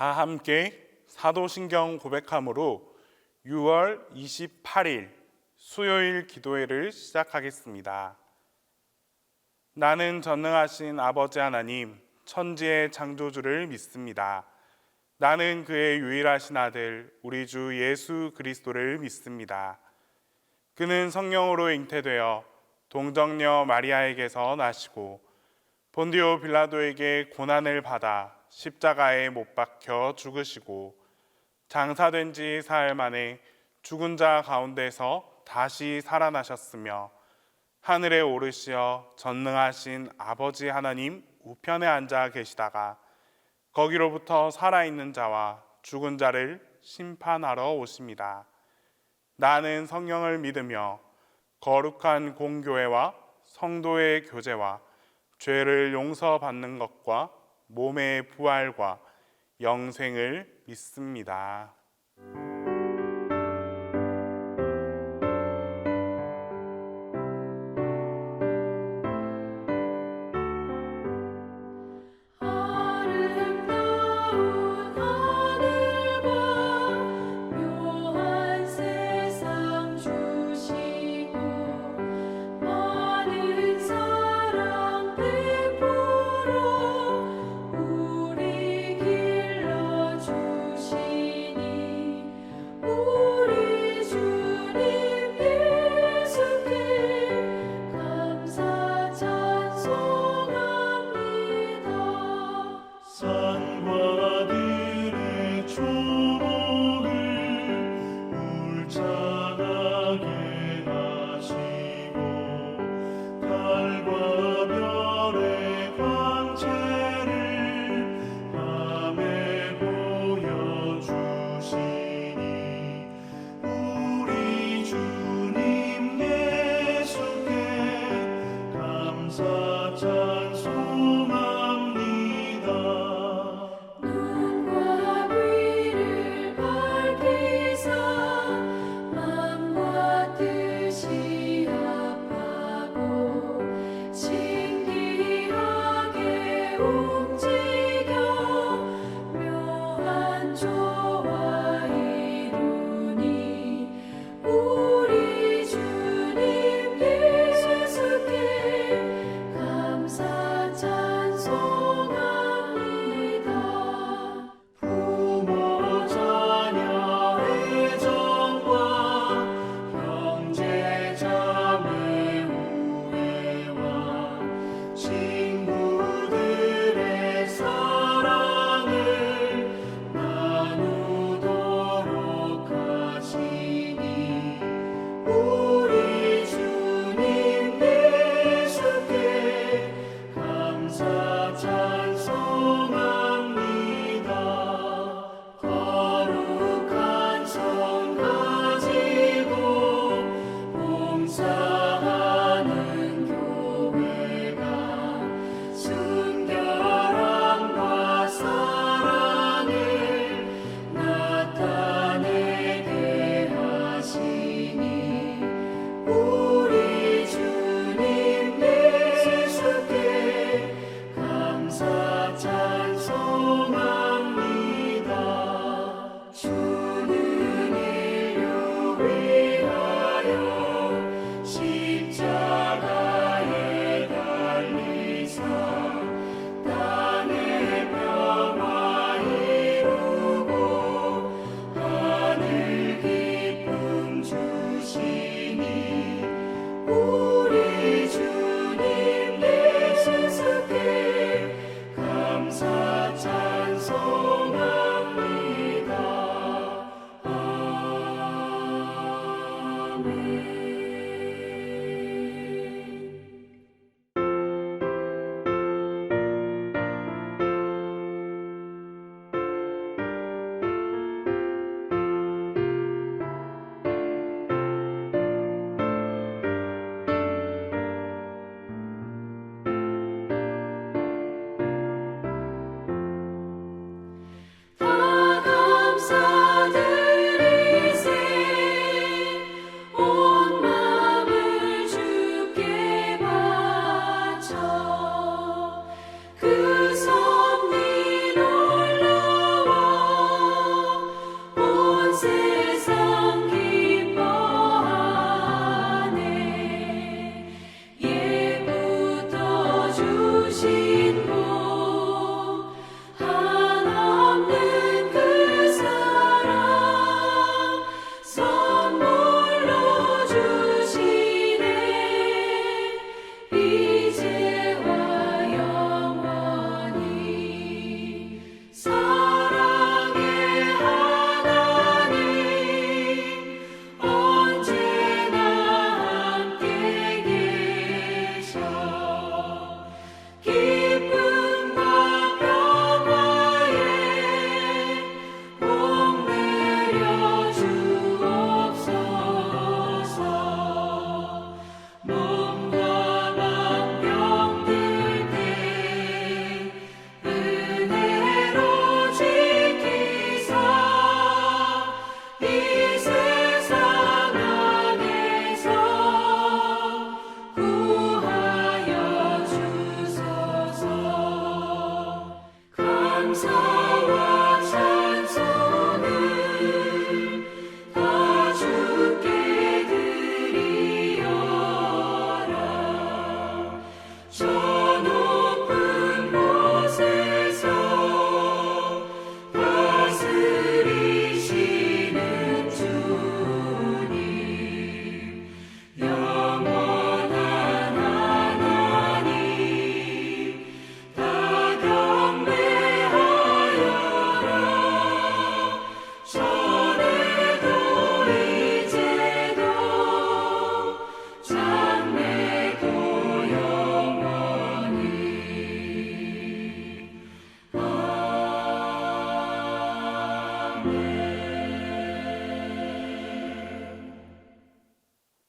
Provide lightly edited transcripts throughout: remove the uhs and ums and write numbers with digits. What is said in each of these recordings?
다 함께 사도신경 고백함으로 6월 28일 수요일 기도회를 시작하겠습니다. 나는 전능하신 아버지 하나님, 천지의 창조주를 믿습니다. 나는 그의 유일하신 아들, 우리 주 예수 그리스도를 믿습니다. 그는 성령으로 잉태되어 동정녀 마리아에게서 나시고 본디오 빌라도에게 고난을 받아 십자가에 못 박혀 죽으시고 장사된 지 사흘 만에 죽은 자 가운데서 다시 살아나셨으며 하늘에 오르시어 전능하신 아버지 하나님 우편에 앉아 계시다가 거기로부터 살아있는 자와 죽은 자를 심판하러 오십니다. 나는 성령을 믿으며 거룩한 공교회와 성도의 교제와 죄를 용서받는 것과 몸의 부활과 영생을 믿습니다.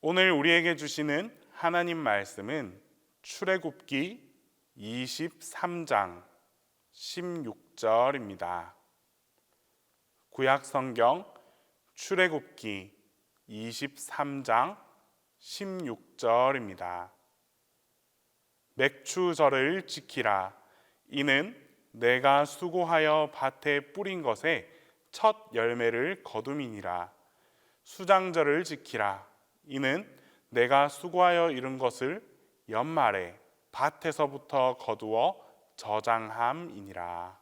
오늘 우리에게 주시는 하나님 말씀은 출애굽기 23장 16절입니다. 구약 성경 출애굽기 23장 16절입니다. 맥추절을 지키라. 이는 내가 수고하여 밭에 뿌린 것에 첫 열매를 거둠이니라. 수장절을 지키라. 이는 내가 수고하여 이룬 것을 연말에 밭에서부터 거두어 저장함이니라.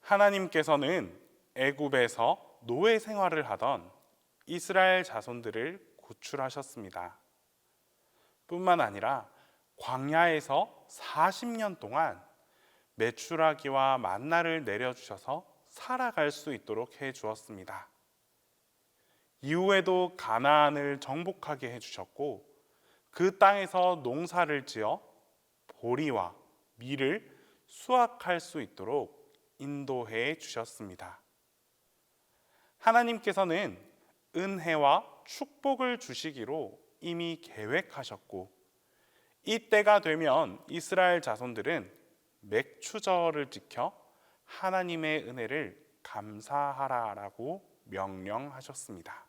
하나님께서는 애굽에서 노예 생활을 하던 이스라엘 자손들을 구출하셨습니다. 뿐만 아니라 광야에서 40년 동안 메추라기와 만나를 내려주셔서 살아갈 수 있도록 해주었습니다. 이후에도 가나안을 정복하게 해주셨고 그 땅에서 농사를 지어 보리와 밀을 수확할 수 있도록 인도해 주셨습니다. 하나님께서는 은혜와 축복을 주시기로 이미 계획하셨고 이때가 되면 이스라엘 자손들은 맥추절을 지켜 하나님의 은혜를 감사하라라고 명령하셨습니다.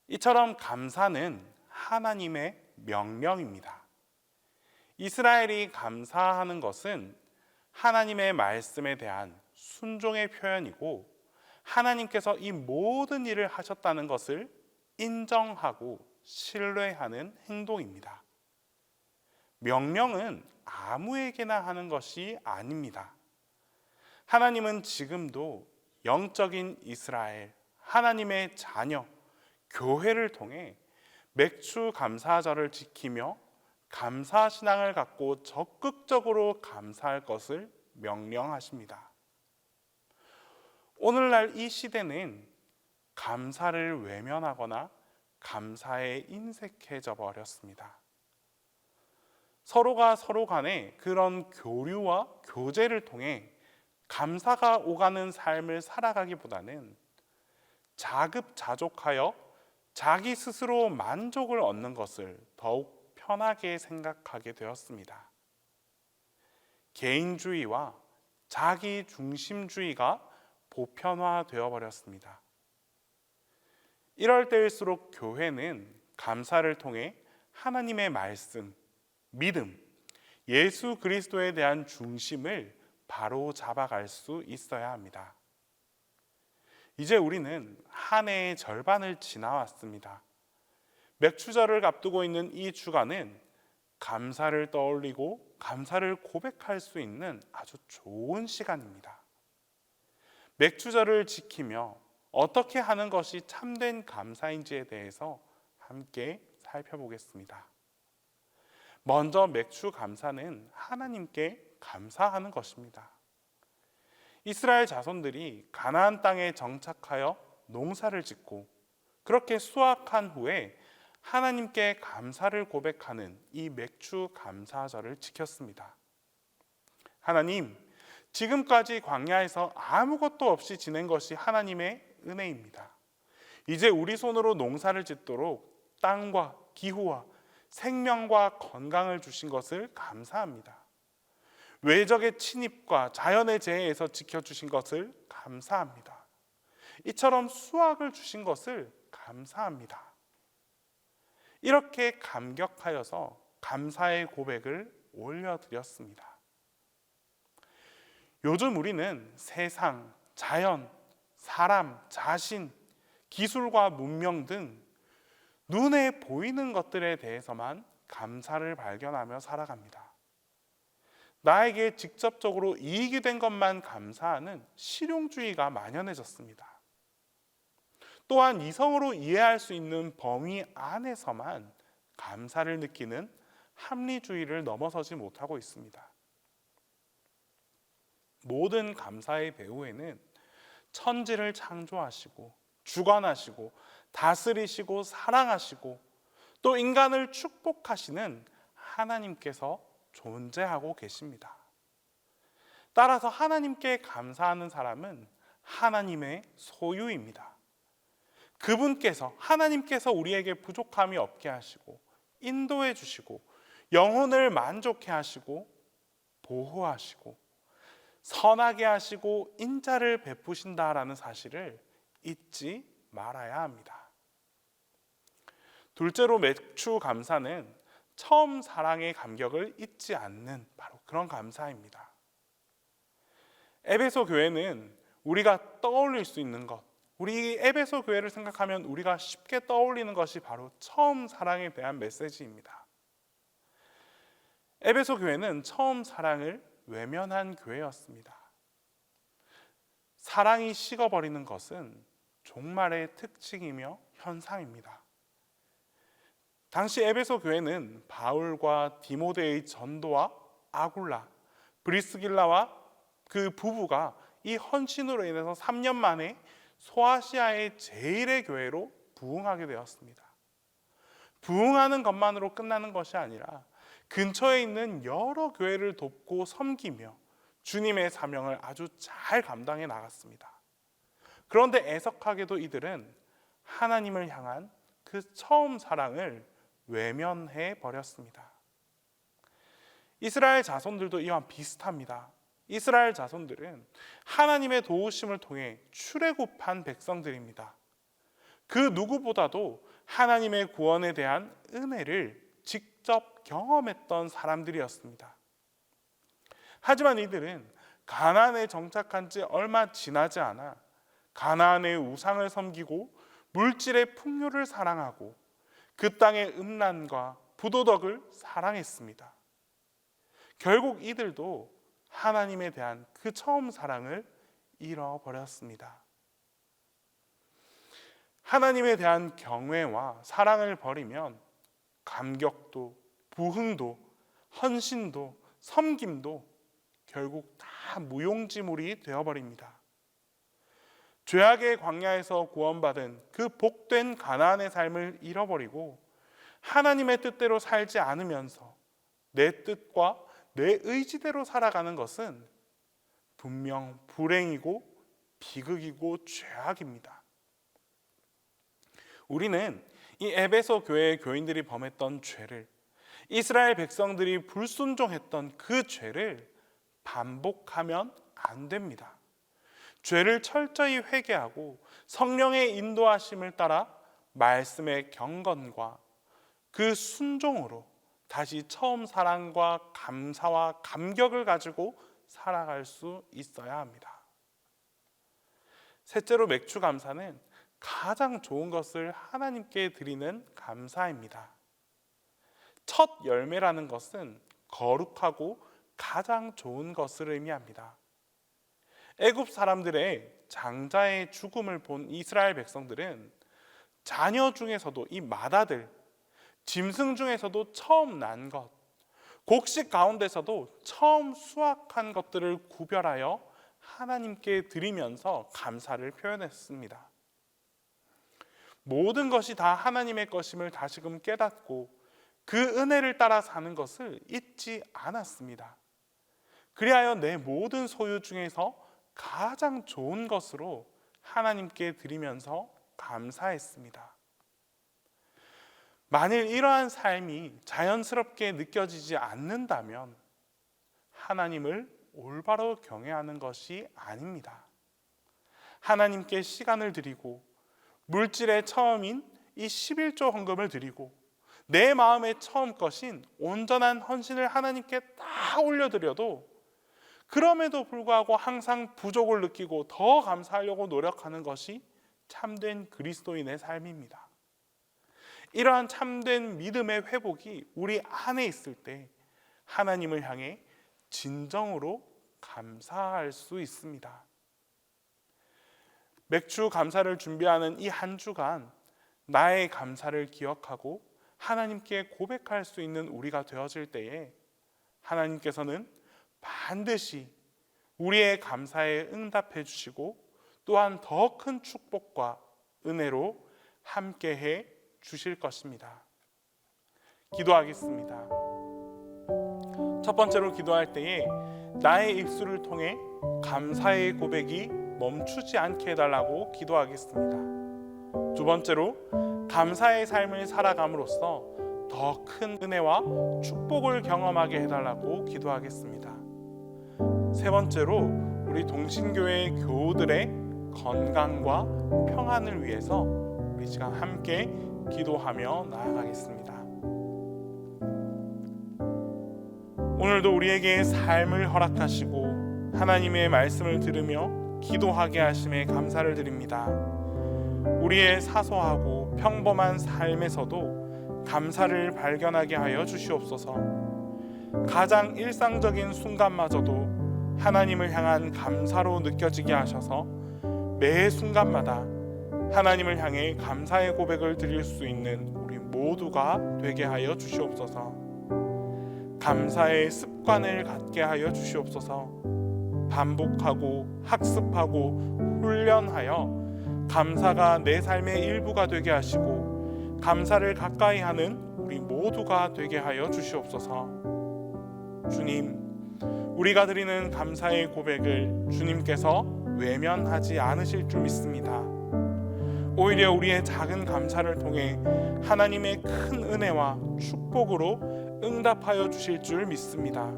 이처럼 감사는 하나님의 명령입니다. 이스라엘이 감사하는 것은 하나님의 말씀에 대한 순종의 표현이고 하나님께서 이 모든 일을 하셨다는 것을 인정하고 신뢰하는 행동입니다. 명령은 아무에게나 하는 것이 아닙니다. 하나님은 지금도 영적인 이스라엘, 하나님의 자녀, 교회를 통해 맥추 감사절을 지키며 감사 신앙을 갖고 적극적으로 감사할 것을 명령하십니다. 오늘날 이 시대는 감사를 외면하거나 감사에 인색해져 버렸습니다. 서로가 서로 간에 그런 교류와 교제를 통해 감사가 오가는 삶을 살아가기보다는 자급자족하여 자기 스스로 만족을 얻는 것을 더욱 편하게 생각하게 되었습니다. 개인주의와 자기중심주의가 보편화되어 버렸습니다. 이럴 때일수록 교회는 감사를 통해 하나님의 말씀, 믿음, 예수 그리스도에 대한 중심을 바로 잡아갈 수 있어야 합니다. 이제 우리는 한 해의 절반을 지나왔습니다. 맥추절을 앞두고 있는 이 주간은 감사를 떠올리고 감사를 고백할 수 있는 아주 좋은 시간입니다. 맥추절을 지키며 어떻게 하는 것이 참된 감사인지에 대해서 함께 살펴보겠습니다. 먼저 맥추 감사는 하나님께 감사하는 것입니다. 이스라엘 자손들이 가나안 땅에 정착하여 농사를 짓고 그렇게 수확한 후에 하나님께 감사를 고백하는 이 맥추 감사절을 지켰습니다. 하나님, 지금까지 광야에서 아무것도 없이 지낸 것이 하나님의 은혜입니다. 이제 우리 손으로 농사를 짓도록 땅과 기후와 생명과 건강을 주신 것을 감사합니다. 외적의 침입과 자연의 재해에서 지켜주신 것을 감사합니다. 이처럼 수확을 주신 것을 감사합니다. 이렇게 감격하여서 감사의 고백을 올려드렸습니다. 요즘 우리는 세상, 자연, 사람, 자신, 기술과 문명 등 눈에 보이는 것들에 대해서만 감사를 발견하며 살아갑니다. 나에게 직접적으로 이익이 된 것만 감사하는 실용주의가 만연해졌습니다. 또한 이성으로 이해할 수 있는 범위 안에서만 감사를 느끼는 합리주의를 넘어서지 못하고 있습니다. 모든 감사의 배후에는 천지를 창조하시고 주관하시고 다스리시고 사랑하시고 또 인간을 축복하시는 하나님께서 존재하고 계십니다. 따라서 하나님께 감사하는 사람은 하나님의 소유입니다. 그분께서, 하나님께서 우리에게 부족함이 없게 하시고 인도해 주시고 영혼을 만족해 하시고 보호하시고 선하게 하시고 인자를 베푸신다라는 사실을 잊지 말아야 합니다. 둘째로 맥주 감사는 처음 사랑의 감격을 잊지 않는 바로 그런 감사입니다. 에베소 교회는 우리가 떠올릴 수 있는 것, 우리 에베소 교회를 생각하면 우리가 쉽게 떠올리는 것이 바로 처음 사랑에 대한 메시지입니다. 에베소 교회는 처음 사랑을 외면한 교회였습니다. 사랑이 식어버리는 것은 종말의 특징이며 현상입니다. 당시 에베소 교회는 바울과 디모데의 전도와 아굴라, 브리스길라와 그 부부가 이 헌신으로 인해서 3년 만에 소아시아의 제일의 교회로 부흥하게 되었습니다. 부흥하는 것만으로 끝나는 것이 아니라 근처에 있는 여러 교회를 돕고 섬기며 주님의 사명을 아주 잘 감당해 나갔습니다. 그런데 애석하게도 이들은 하나님을 향한 그 처음 사랑을 외면해 버렸습니다. 이스라엘 자손들도 이와 비슷합니다. 이스라엘 자손들은 하나님의 도우심을 통해 출애굽한 백성들입니다. 그 누구보다도 하나님의 구원에 대한 은혜를 직접 경험했던 사람들이었습니다. 하지만 이들은 가나안에 정착한 지 얼마 지나지 않아 가나안의 우상을 섬기고 물질의 풍요를 사랑하고 그 땅의 음란과 부도덕을 사랑했습니다. 결국 이들도 하나님에 대한 그 처음 사랑을 잃어버렸습니다. 하나님에 대한 경외와 사랑을 버리면 감격도, 부흥도, 헌신도, 섬김도 결국 다 무용지물이 되어버립니다. 죄악의 광야에서 구원받은 그 복된 가나안의 삶을 잃어버리고 하나님의 뜻대로 살지 않으면서 내 뜻과 내 의지대로 살아가는 것은 분명 불행이고 비극이고 죄악입니다. 우리는 이 에베소 교회의 교인들이 범했던 죄를, 이스라엘 백성들이 불순종했던 그 죄를 반복하면 안 됩니다. 죄를 철저히 회개하고 성령의 인도하심을 따라 말씀의 경건과 그 순종으로 다시 처음 사랑과 감사와 감격을 가지고 살아갈 수 있어야 합니다. 셋째로 맥주 감사는 가장 좋은 것을 하나님께 드리는 감사입니다. 첫 열매라는 것은 거룩하고 가장 좋은 것을 의미합니다. 애굽 사람들의 장자의 죽음을 본 이스라엘 백성들은 자녀 중에서도 이 맏아들, 짐승 중에서도 처음 난 것, 곡식 가운데서도 처음 수확한 것들을 구별하여 하나님께 드리면서 감사를 표현했습니다. 모든 것이 다 하나님의 것임을 다시금 깨닫고 그 은혜를 따라 사는 것을 잊지 않았습니다. 그리하여 내 모든 소유 중에서 가장 좋은 것으로 하나님께 드리면서 감사했습니다. 만일 이러한 삶이 자연스럽게 느껴지지 않는다면 하나님을 올바로 경외하는 것이 아닙니다. 하나님께 시간을 드리고 물질의 처음인 이 11조 헌금을 드리고 내 마음의 처음 것인 온전한 헌신을 하나님께 다 올려드려도 그럼에도 불구하고 항상 부족을 느끼고 더 감사하려고 노력하는 것이 참된 그리스도인의 삶입니다. 이러한 참된 믿음의 회복이 우리 안에 있을 때 하나님을 향해 진정으로 감사할 수 있습니다. 맥주 감사를 준비하는 이 한 주간 나의 감사를 기억하고 하나님께 고백할 수 있는 우리가 되어질 때에 하나님께서는 반드시 우리의 감사에 응답해 주시고 또한 더 큰 축복과 은혜로 함께해 주실 것입니다. 기도하겠습니다. 첫 번째로 기도할 때에 나의 입술을 통해 감사의 고백이 멈추지 않게 해달라고 기도하겠습니다. 두 번째로, 감사의 삶을 살아감으로써 더 큰 은혜와 축복을 경험하게 해달라고 기도하겠습니다. 세 번째로, 우리 동신교회 교우들의 건강과 평안을 위해서 우리 시간 함께 기도하며 나아가겠습니다. 오늘도 우리에게 삶을 허락하시고 하나님의 말씀을 들으며 기도하게 하심에 감사를 드립니다. 우리의 사소하고 평범한 삶에서도 감사를 발견하게 하여 주시옵소서. 가장 일상적인 순간마저도 하나님을 향한 감사로 느껴지게 하셔서 매 순간마다 하나님을 향해 감사의 고백을 드릴 수 있는 우리 모두가 되게 하여 주시옵소서. 감사의 습관을 갖게 하여 주시옵소서. 반복하고 학습하고 훈련하여 감사가 내 삶의 일부가 되게 하시고 감사를 가까이 하는 우리 모두가 되게 하여 주시옵소서. 주님, 우리가 드리는 감사의 고백을 주님께서 외면하지 않으실 줄 믿습니다. 오히려 우리의 작은 감사를 통해 하나님의 큰 은혜와 축복으로 응답하여 주실 줄 믿습니다.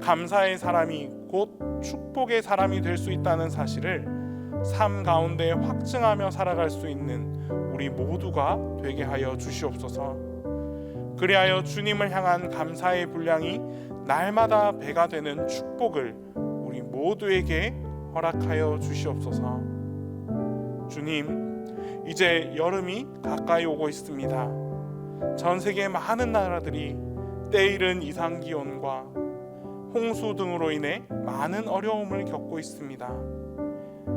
감사의 사람이 곧 축복의 사람이 될 수 있다는 사실을 삶 가운데 확증하며 살아갈 수 있는 우리 모두가 되게 하여 주시옵소서. 그리하여 주님을 향한 감사의 분량이 날마다 배가 되는 축복을 우리 모두에게 허락하여 주시옵소서. 주님, 이제 여름이 가까이 오고 있습니다. 전 세계 많은 나라들이 때이른 이상기온과 홍수 등으로 인해 많은 어려움을 겪고 있습니다.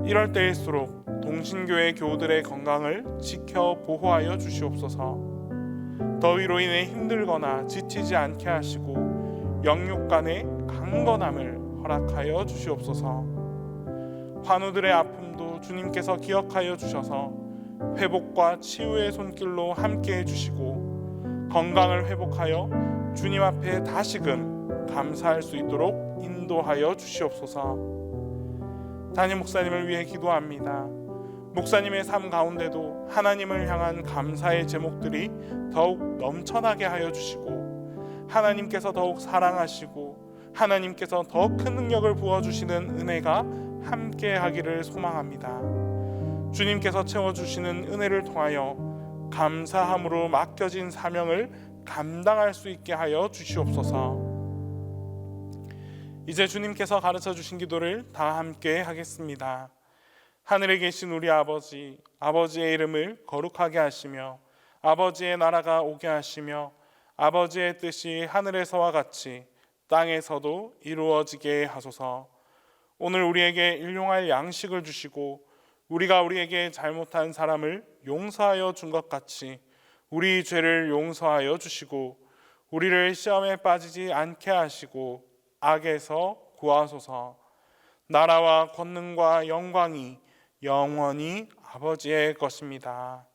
이럴 때일수록 동신교회 교우들의 건강을 지켜 보호하여 주시옵소서. 더위로 인해 힘들거나 지치지 않게 하시고 영육 간의 강건함을 허락하여 주시옵소서. 환우들의 아픔도 주님께서 기억하여 주셔서 회복과 치유의 손길로 함께 해주시고 건강을 회복하여 주님 앞에 다시금 감사할 수 있도록 인도하여 주시옵소서. 담임 목사님을 위해 기도합니다. 목사님의 삶 가운데도 하나님을 향한 감사의 제목들이 더욱 넘쳐나게 하여 주시고 하나님께서 더욱 사랑하시고 하나님께서 더 큰 능력을 부어주시는 은혜가 함께 하기를 소망합니다. 주님께서 채워주시는 은혜를 통하여 감사함으로 맡겨진 사명을 감당할 수 있게 하여 주시옵소서. 이제 주님께서 가르쳐 주신 기도를 다 함께 하겠습니다. 하늘에 계신 우리 아버지, 아버지의 이름을 거룩하게 하시며 아버지의 나라가 오게 하시며 아버지의 뜻이 하늘에서와 같이 땅에서도 이루어지게 하소서. 오늘 우리에게 일용할 양식을 주시고 우리가 우리에게 잘못한 사람을 용서하여 준 것 같이 우리 죄를 용서하여 주시고 우리를 시험에 빠지지 않게 하시고 악에서 구하소서. 나라와 권능과 영광이 영원히 아버지의 것입니다.